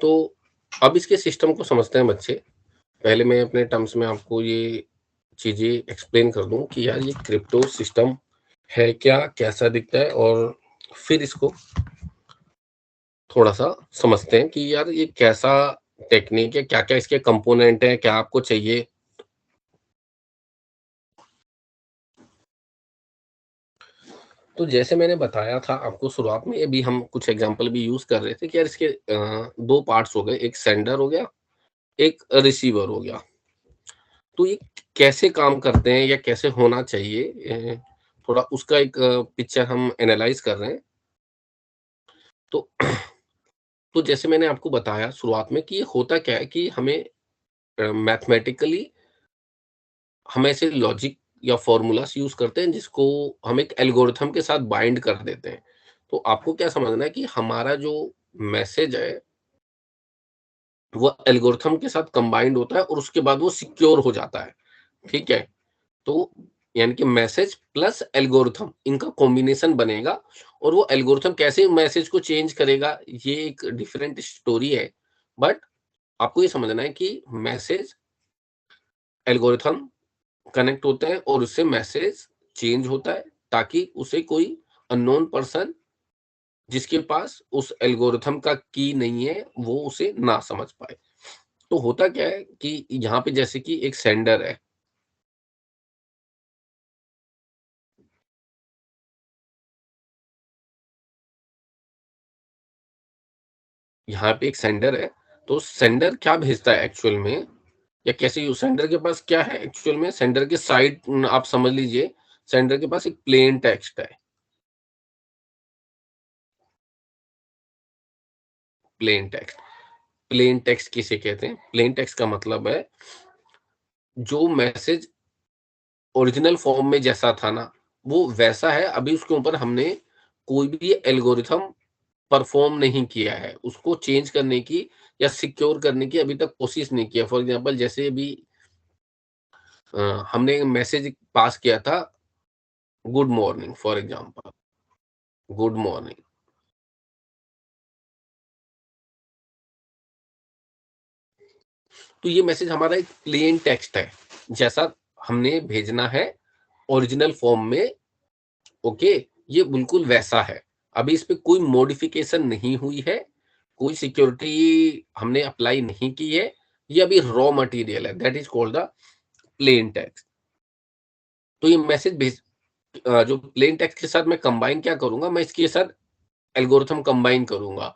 तो अब इसके सिस्टम को समझते हैं बच्चे। पहले मैं अपने टर्म्स में आपको ये चीज़ें एक्सप्लेन कर दूँ कि यार ये क्रिप्टो सिस्टम है क्या, कैसा दिखता है, और फिर इसको थोड़ा-सा समझते हैं कि यार ये कैसा टेक्निक है, क्या-क्या इसके कंपोनेंट हैं, क्या आपको चाहिए। तो जैसे मैंने बताया था आपको शुरुआत में, अभी हम कुछ एग्जांपल भी यूज़ कर रहे थे कि यार इसके 2 पार्ट्स हो गए, एक सेंडर हो गया, एक रिसीवर हो गया। तो ये कैसे काम करते हैं या कैसे होना चाहिए, थोड़ा उसका एक पिक्चर हम एनालाइज़ कर रहे हैं। तो तो जैसे मैंने आपको बताया शुरुआत में कि ये होता क्या है कि हमें मैथमेटिकली हम ऐसे लॉजिक या फ़ॉर्मूलास यूज़ करते हैं जिसको हम एक एल्गोरिथम के साथ बाइंड कर देते हैं। तो आपको क्या समझना है कि हमारा जो मैसेज है, वो एल्गोरिथम के साथ कंबाइंड होता है और उसके बाद वो सिक्योर हो जाता है, ठीक है? तो यानी कि मैसेज प्लस एल्गोरिथम इनका कॉम्बिनेशन बनेगा, और वो एल्गोरिथम कैसे मैसेज को चेंज करेगा, ये एक डिफरेंट स्टोरी है। बट आपको ये समझना है कि मैसेज, एल्गोरिथम कनेक्ट होते हैं और उससे मैसेज चेंज होता है, ताकि उसे कोई अननोन पर्सन जिसके पास उस एल्गोरिथम का की नहीं है, वो उसे ना समझ पाए। तो होता क्या है कि यहाँ पे जैसे कि एक सेंडर है, यहाँ पे एक सेंडर है, तो सेंडर क्या भेजता है एक्चुअल में, या कैसे यू सेंडर के पास क्या है एक्चुअल में, सेंडर के साइड आप समझ लीजिए, सेंडर के पास एक प्लेन टेक्स्ट है। प्लेन टेक्स्ट, प्लेन टेक्स्ट किसे कहते हैं? प्लेन टेक्स्ट का मतलब है जो मैसेज ओरिजिनल फॉर्म में जैसा था ना, वो वैसा है। अभी उसके ऊपर हमने कोई भी एल्गोरिथम परफॉर्म नहीं किया है, उसको चेंज करने की या सिक्योर करने की अभी तक कोशिश नहीं किया। फॉर एग्जांपल जैसे अभी हमने मैसेज पास किया था, good morning for example, good morning. तो ये मैसेज हमारा एक प्लेन टेक्स्ट है, जैसा हमने भेजना है ओरिजिनल फॉर्म में। ओके, ये बिल्कुल वैसा है। अभी इस पे कोई मॉडिफिकेशन नहीं हुई है, कोई सिक्योरिटी हमने अप्लाई नहीं की है। ये अभी रॉ मटेरियल है, that is called the plain text. तो ये मैसेज जो प्लेन टेक्स्ट के साथ मैं कंबाइन क्या करूंगा, मैं इसके साथ एल्गोरिथम कंबाइन करूंगा,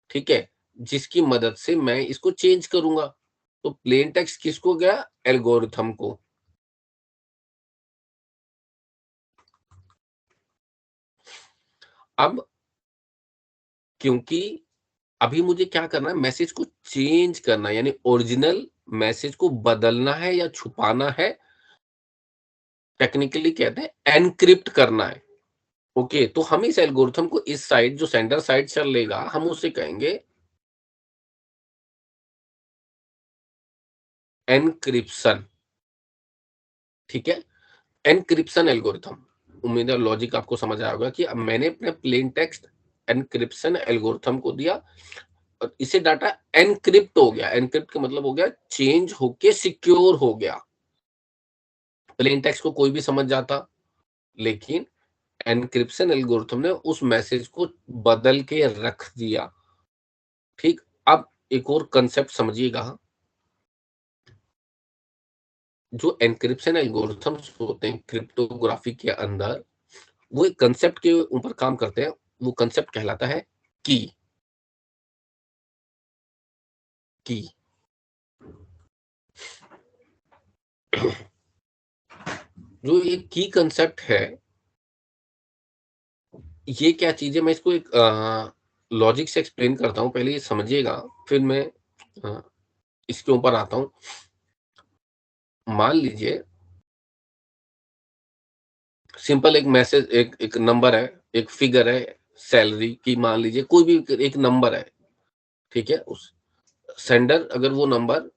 ठीक है, जिसकी मदद से मैं इसको चेंज करूंगा। तो प्लेन टेक्स्ट किसको गया? एल्गोरिथम को। अब क्योंकि अभी मुझे क्या करना है, मैसेज को चेंज करना है, यानी ओरिजिनल मैसेज को बदलना है या छुपाना है, टेक्निकली कहते हैं एनक्रिप्ट करना है। ओके, तो हम इस एल्गोरिथम को इस साइड जो सेंडर साइड चलेगा, हम उसे कहेंगे एनक्रिप्शन, ठीक है? Encryption algorithm. उम्मीद है लॉजिक आपको समझ आया होगा कि अब मैंने अपने प्लेन टेक्स्ट एनक्रिप्शन एल्गोरिथम को दिया, और इसे डाटा एनक्रिप्ट हो गया। एनक्रिप्ट का मतलब हो गया चेंज होके सिक्योर हो गया। प्लेन टेक्स्ट को कोई भी समझ जाता, लेकिन एनक्रिप्शन एल्गोरिथम ने उस मैसेज को बदल के रख दिया। ठीक। अब एक और कंसेप्ट समझिएगा, जो एनक्रिप्शन एल्गोरिथम्स होते हैं क्रिप्टोग्राफी के अंदर, वो एक कंसेप्ट के ऊपर काम करते हैं। वो कंसेप्ट कहलाता है की। की जो ये की कंसेप्ट है, ये क्या चीज है, मैं इसको एक लॉजिक से एक्सप्लेन करता हूँ, पहले ये समझिएगा, फिर मैं अ, इसके ऊपर आता हूँ। मान लीजिए सिंपल एक मैसेज, एक एक नंबर है, एक फिगर है, सैलरी की मान लीजिए, कोई भी एक नंबर है, ठीक है? उस सेंडर अगर वो नंबर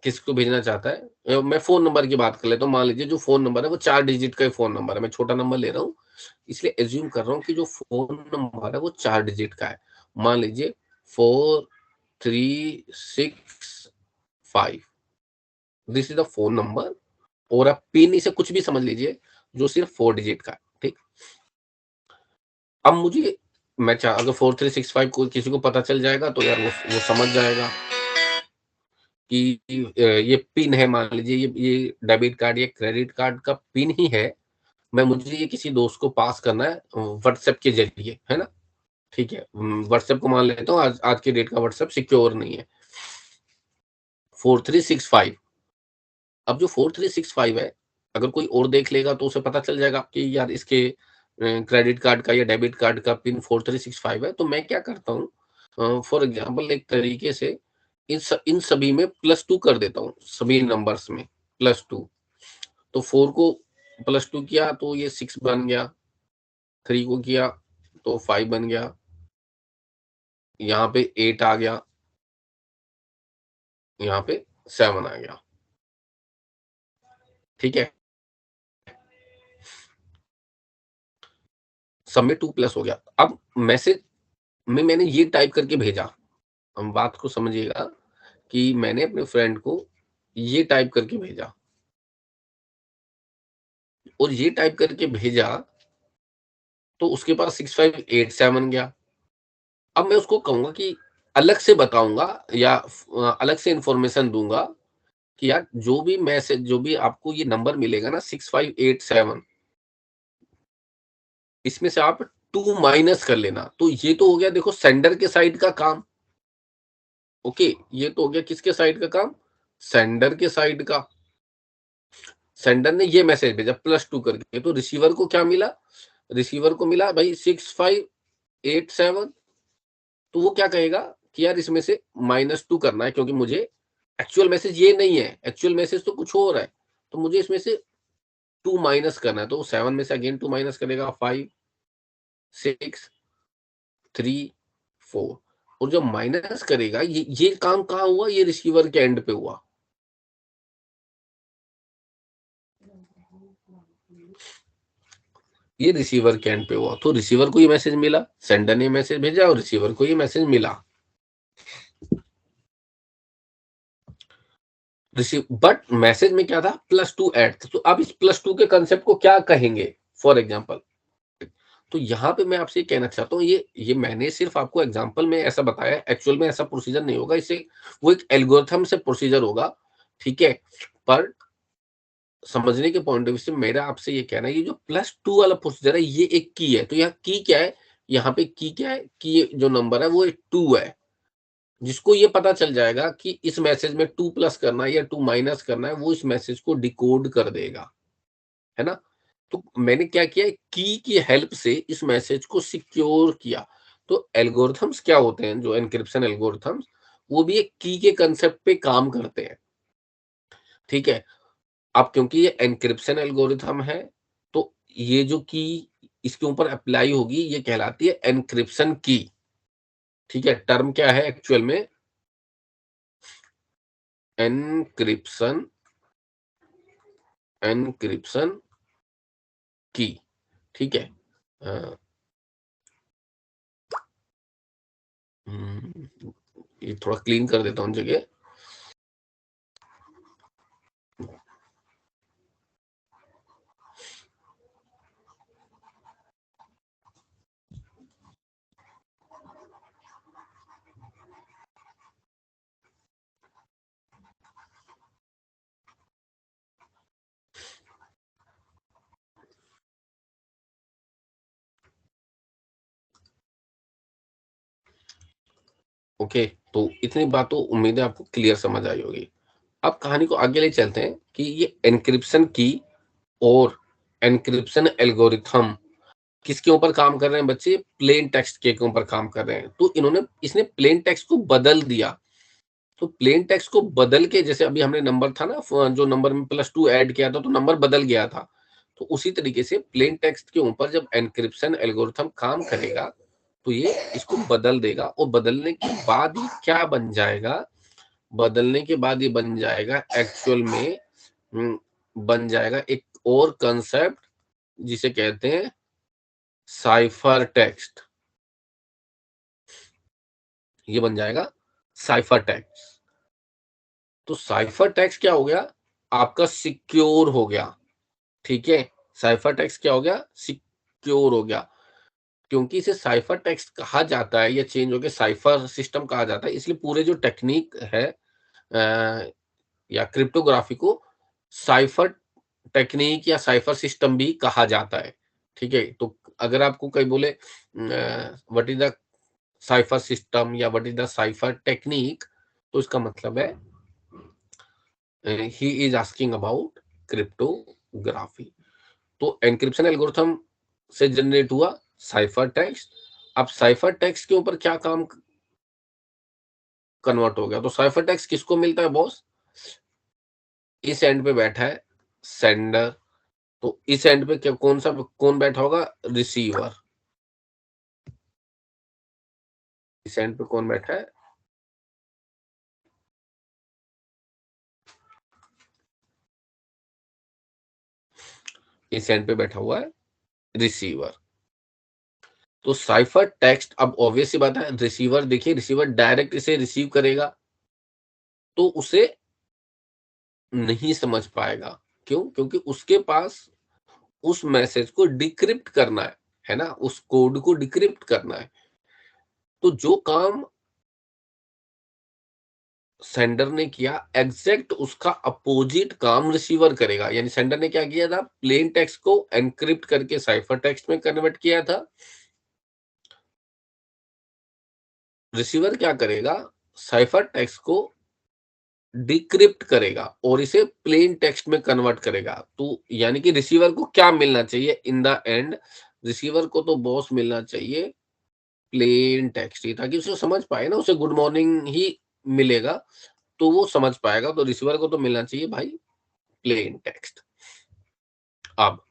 किसको भेजना चाहता है, मैं फ़ोन नंबर की बात कर लेता हूँ। मान लीजिए जो फ़ोन नंबर है वो 4 डिजिट का ही फ़ोन नंबर है। मैं छोटा नंबर ले रहा हूँ, इसलिए अज़्यूम कर रहा हूँ कि जो फ़ोन नंबर है वो 4 डिजिट का है। मान लीजिए 4 4365 this is the phone number, और आप पिन इसे कुछ भी समझ लीजिए जो सिर्फ 4 डिजिट का है, ठीक। अब मुझे मैं चाह अगर 4365 को किसी को पता चल जाएगा तो यार वो समझ जाएगा कि ये पिन है, मान लीजिए ये डेबिट कार्ड या क्रेडिट कार्ड का पिन ही है। मैं मुझे ये किसी दोस्त को पास करना है व्हाट्सएप के ज़रिए, है ना? ठीक है। व्हाट्सएप को मान लेता हूँ, आज आज की डेट का व्हाट्सएप सिक्योर नहीं है। 4365, अब जो 4365 है, अगर कोई और देख लेगा तो उसे पता चल जाएगा कि यार इसके क्रेडिट कार्ड का या डेबिट कार्ड का पिन 4365 है। तो मैं क्या करता हूँ, फॉर एग्जांपल एक तरीके से इन सभी में +2 कर देता हूँ, सभी नंबर्स में +2। तो 4 को +2 किया तो ये 6 बन गया, 3 को किया तो 5 बन गया, यहाँ पे 8 आ गया, यहाँ पे 7 आ गया, ठीक है। सब में 2 प्लस हो गया। अब मैसेज में मैंने ये टाइप करके भेजा, हम बात को समझिएगा कि मैंने अपने फ्रेंड को ये टाइप करके भेजा, और ये टाइप करके भेजा तो उसके पास 6587 गया। अब मैं उसको कहूंगा कि अलग से बताऊंगा या अलग से इंफॉर्मेशन दूंगा कि यार जो भी मैसेज, जो भी आपको ये नंबर मिलेगा ना 6587, इसमें से आप 2 माइनस कर लेना। तो ये तो हो गया देखो सेंडर के साइड का काम। ओके, ये तो हो गया किसके साइड का काम, सेंडर के साइड का। सेंडर ने ये मैसेज भेजा +2 करके, तो रिसीवर को क्या मिला, रिसीवर को मिला भाई 6587। तो वो क्या कहेगा कि यार इसमें से -2 करना है, क्योंकि मुझे एक्चुअल मैसेज ये नहीं है, एक्चुअल मैसेज तो कुछ और है। तो मुझे इसमें से 2 माइनस करना है, तो 7 में से अगेन 2 माइनस करेगा, 5 6 3 4। और जब माइनस करेगा, ये काम कहाँ हुआ, ये रिसीवर के एंड पे हुआ। ये रिसीवर के एंड पे हुआ, तो रिसीवर को ये मैसेज मिला, सेंडर ने मैसेज भेजा और रिसीवर को ये मैसेज मिला। रिसीव बट मैसेज में क्या था, +2 ऐड था। तो अब इस +2 के कंसेप्ट को क्या कहेंगे, फॉर एग्जाम्पल। तो यहाँ पे मैं आपसे कहना चाहता हूँ, ये मैंने सिर्फ आपको एग्जांपल में ऐसा बताया, एक्चुअल में ऐसा प्रोसीजर नहीं होगा। इसे वो एक एल्गोरिथम से प्रोसीजर होगा, ठीक है। पर समझने के पॉइंट ऑफ व्यू से मेरा आपसे ये कहना है, ये जो +2 वाला प्रोसीजर है ये एक की है। तो यहाँ की क्या है, यहाँ पे की क्या है कि ये जो नंबर है वो एक 2 है, जिसको ये पता चल जाएगा कि इस मैसेज में 2 प्लस करना है या 2 माइनस करना है, वो इस मैसेज को डिकोड कर देगा, है ना। तो मैंने क्या किया, की हेल्प से इस मैसेज को सिक्योर किया। तो एल्गोरिथम्स क्या होते हैं, जो एन्क्रिप्शन एल्गोरिथम्स, वो भी एक की के कांसेप्ट पे काम करते हैं, ठीक है। अब क्योंकि ये एन्क्रिप्शन एल्गोरिथम है, तो ये जो की इसके ऊपर अप्लाई होगी, ये कहलाती है एन्क्रिप्शन की, ठीक है। टर्म क्या है एक्चुअल में, एन्क्रिप्शन, एन्क्रिप्शन की, ठीक है। अ, ये थोड़ा क्लीन कर देता हूँ जगह। ओके, तो इतनी बात तो उम्मीद है आपको क्लियर समझ आई होगी। अब कहानी को आगे ले चलते हैं कि ये एन्क्रिप्शन की और एन्क्रिप्शन एल्गोरिथम किसके ऊपर काम कर रहे हैं बच्चे, प्लेन टेक्स्ट के ऊपर काम कर रहे हैं। तो इसने प्लेन टेक्स्ट को बदल दिया। तो प्लेन टेक्स्ट को बदल के, जैसे अभी हमने नंबर था ना, जो नंबर में +2 ऐड किया था तो नंबर बदल गया था। तो उसी तरीके से प्लेन टेक्स्ट के ऊपर जब एन्क्रिप्शन एल्गोरिथम काम करेगा, तो ये इसको बदल देगा, और बदलने के बाद ये क्या बन जाएगा, बदलने के बाद ये बन जाएगा एक्चुअल में, बन जाएगा एक और कंसेप्ट जिसे कहते हैं साइफर टेक्स्ट। ये बन जाएगा साइफर टेक्स्ट। तो साइफर टेक्स्ट क्या हो गया? आपका सिक्योर हो गया, ठीक है? साइफर टेक्स्ट क्या हो गया? सिक्योर हो गया। क्योंकि इसे साइफर टेक्स्ट कहा जाता है, या चेंज होके साइफर सिस्टम कहा जाता है, इसलिए पूरे जो टेक्निक है या क्रिप्टोग्राफी को साइफर टेक्निक या साइफर सिस्टम भी कहा जाता है, ठीक है? तो अगर आपको कोई बोले what is the cipher system या what is the cipher technique, तो इसका मतलब है he is asking about cryptography. तो एन्क्रिप्शन एल्गोरिथम से जनरेट हुआ साइफर टेक्स्ट। अब साइफर टेक्स्ट के ऊपर क्या काम कन्वर्ट हो गया? तो साइफर टेक्स्ट किसको मिलता है बॉस? इस एंड पे बैठा है सेंडर, तो इस एंड पे क्या कौन बैठा होगा? रिसीवर। इस एंड पे कौन बैठा है? इस एंड पे बैठा हुआ है रिसीवर। तो साइफर टेक्स्ट, अब ऑब्वियस सी बात है, रिसीवर देखिए, रिसीवर डायरेक्ट इसे रिसीव करेगा तो उसे नहीं समझ पाएगा। क्यों? क्योंकि उसके पास उस मैसेज को डिक्रिप्ट करना है ना? उस कोड को डिक्रिप्ट करना है। तो जो काम सेंडर ने किया, एग्जैक्ट उसका अपोजिट काम रिसीवर करेगा। यानी सेंडर ने क्या किया था? प्लेन टेक्स्ट को एनक्रिप्ट करके साइफर टेक्स्ट में कन्वर्ट किया था। रिसीवर क्या करेगा? साइफर टेक्स्ट को डिक्रिप्ट करेगा और इसे प्लेन टेक्स्ट में कन्वर्ट करेगा। तो यानी कि रिसीवर को क्या मिलना चाहिए इन द एंड? रिसीवर को तो बॉस मिलना चाहिए प्लेन टेक्स्ट ही, ताकि उसे समझ पाए ना, उसे गुड मॉर्निंग ही मिलेगा तो वो समझ पाएगा। तो रिसीवर को तो मिलना चाहिए भाई प्लेन टेक्स्ट। अब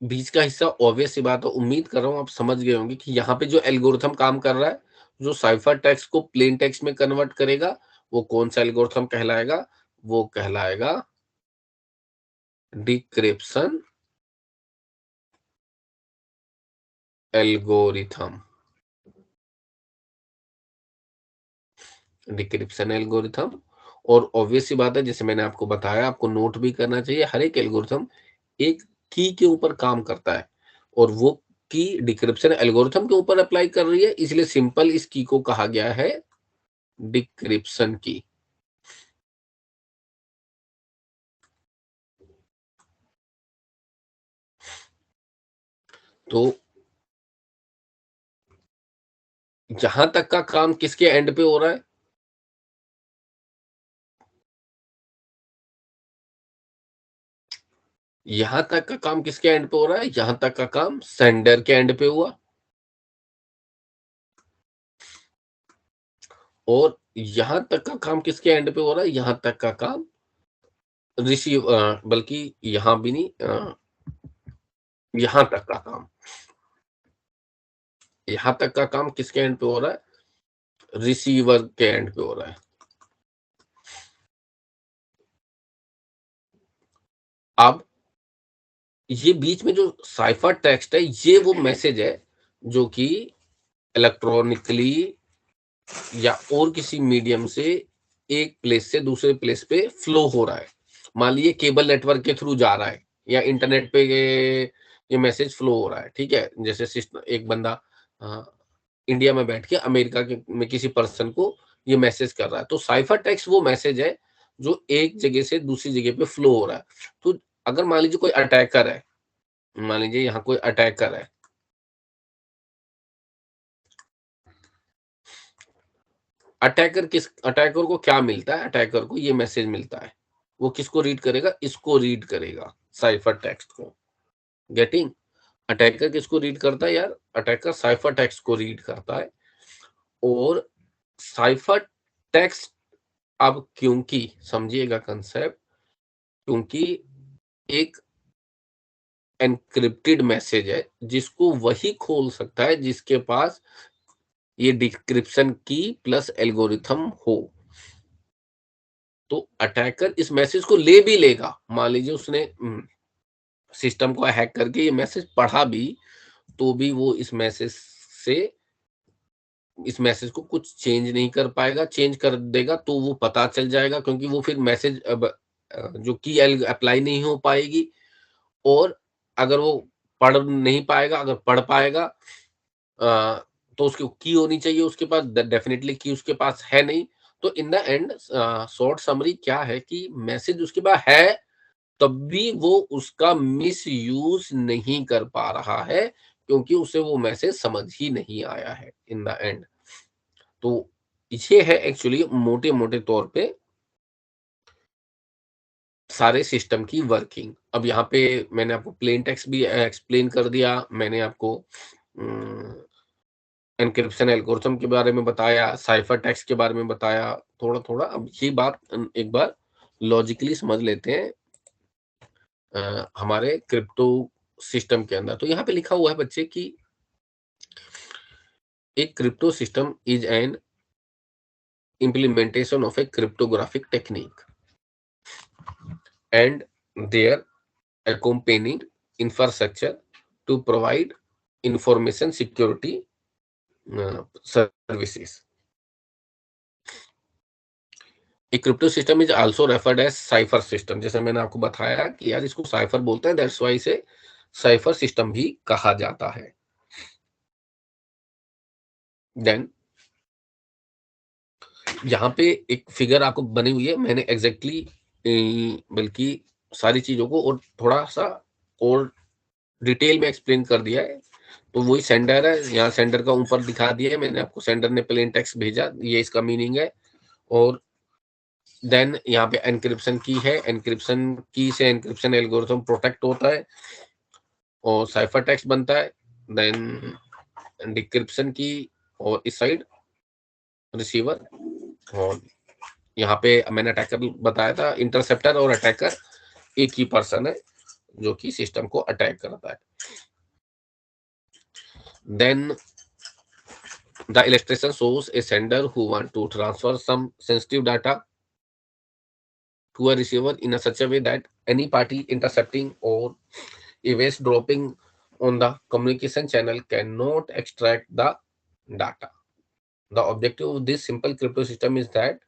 बीच का हिस्सा ऑब्वियस सी बात है, उम्मीद कर रहा हूँ आप समझ गए होंगे कि यहाँ पे जो एल्गोरिथम काम कर रहा है, जो साइफर टेक्स्ट को प्लेन टेक्स्ट में कन्वर्ट करेगा, वो कौन सा एल्गोरिथम कहलाएगा? वो कहलाएगा डिक्रिप्शन एल्गोरिथम। Decryption algorithm. और ऑब्वियस सी बात है, जैसे मैंने आपको बताया, आपको नोट भी करना चाहिए, हर एक एल्गोरिथम एक की के ऊपर काम करता है और वो की डिक्रिप्शन एल्गोरिथम के ऊपर अप्लाई कर रही है, इसलिए सिंपल इस की को कहा गया है डिक्रिप्शन की। तो जहां तक का काम किसके एंड पे हो रहा है? यहां तक का काम किसके एंड पे हो रहा है? यहां तक का काम सेंडर के एंड पे हुआ। और यहां तक का काम किसके एंड पे हो रहा है? यहां तक का काम रिसीव, बल्कि यहां भी नहीं, यहां तक का काम, यहां तक का काम किसके एंड पे हो रहा है? रिसीवर के एंड पे हो रहा है। अब ये बीच में जो साइफर टेक्स्ट है, ये वो मैसेज है जो कि इलेक्ट्रॉनिकली या और किसी मीडियम से एक प्लेस से दूसरे प्लेस पे फ्लो हो रहा है। मान लीजिए केबल नेटवर्क के थ्रू जा रहा है या इंटरनेट पे ये मैसेज फ्लो हो रहा है, ठीक है? जैसे सिस्टम, एक बंदा अ, इंडिया में बैठ के अमेरिका के में किसी पर्सन को ये मैसेज कर रहा है, तो साइफर टेक्स्ट वो मैसेज है जो एक जगह से दूसरी जगह पे फ्लो हो रहा है। तो अगर मान लीजिए कोई अटैकर है, मान लीजिए यहाँ कोई अटैकर है, अटैकर को क्या मिलता है? अटैकर को ये मैसेज मिलता है। वो किसको रीड करेगा? इसको रीड करेगा, साइफर टेक्स्ट को। गेटिंग? अटैकर किसको रीड करता है यार? अटैकर साइफर टेक्स्ट को रीड करता है। और साइफर टेक्स्ट, अब क्योंकि समझिएगा कंसेप्ट, क्योंकि एक एनक्रिप्टेड मैसेज है जिसको वही खोल सकता है जिसके पास ये डिक्रिप्शन की प्लस एल्गोरिथम हो। तो अटैकर इस मैसेज को ले भी लेगा, मान लीजिए उसने सिस्टम को हैक करके ये मैसेज पढ़ा भी, तो भी वो इस मैसेज से इस मैसेज को कुछ चेंज नहीं कर पाएगा, चेंज कर देगा तो वो पता चल जाएगा, क्योंकि वो फिर मैसेज अब जो की अप्लाई नहीं हो पाएगी, और अगर वो पढ़ नहीं पाएगा, अगर पढ़ पाएगा तो उसकी की होनी चाहिए उसके पास, डेफिनिटली की उसके पास है नहीं। तो in the end short summary क्या है कि मैसेज उसके पास है, तब भी वो उसका मिसयूज नहीं कर पा रहा है, क्योंकि उसे वो मैसेज समझ ही नहीं आया है इन द एंड। तो ये है एक्चुअली मोटे-मोटे तौर पे सारे सिस्टम की वर्किंग। अब यहाँ पे मैंने आपको प्लेन टेक्स्ट भी एक्सप्लेन कर दिया, मैंने आपको एन्क्रिप्शन एल्गोरिथम के बारे में बताया, साइफर टेक्स्ट के बारे में बताया, थोड़ा-थोड़ा। अब ये बात एक बार लॉजिकली समझ लेते हैं हमारे क्रिप्टो सिस्टम के अंदर। तो यहाँ पे लिखा हुआ है बच्चे कि एक crypto system is an implementation of a cryptographic technique and their accompanying infrastructure to provide information security services. A crypto system is also referred as cipher system. जैसे मैंने आपको बताया कि यार इसको साइफर बोलते हैं, दैट्स वाई इसे साइफर सिस्टम भी कहा जाता है। देन यहाँ पे एक फिगर आपको बनी हुई है, मैंने एग्जैक्टली बल्कि सारी चीजों को और थोड़ा सा और डिटेल में एक्सप्लेन कर दिया है। तो वही सेंडर है, यहाँ सेंडर का ऊपर दिखा दिया है मैंने आपको, सेंडर ने प्लेन टेक्स्ट भेजा, ये इसका मीनिंग है। और देन यहाँ पे एनक्रिप्शन की है, एनक्रिप्शन की से एनक्रिप्शन एल्गोरिथम प्रोटेक्ट होता है और साइफर टेक्स्ट बनता है। देन डिक्रिप्शन की, और इस साइड रिसीवर। और यहाँ पे मैंने अटैकर बताया था, इंटरसेप्टर और अटैकर एक ही पर्सन है जो कि सिस्टम को अटैक करता है। Then the illustration shows a sender who want to transfer some sensitive data to a receiver in a such a way that any party intercepting or eavesdropping on the communication channel cannot extract the data. The objective of this simple crypto system is that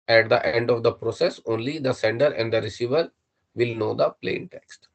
at the end of the process, only the sender and the receiver will know the plain text.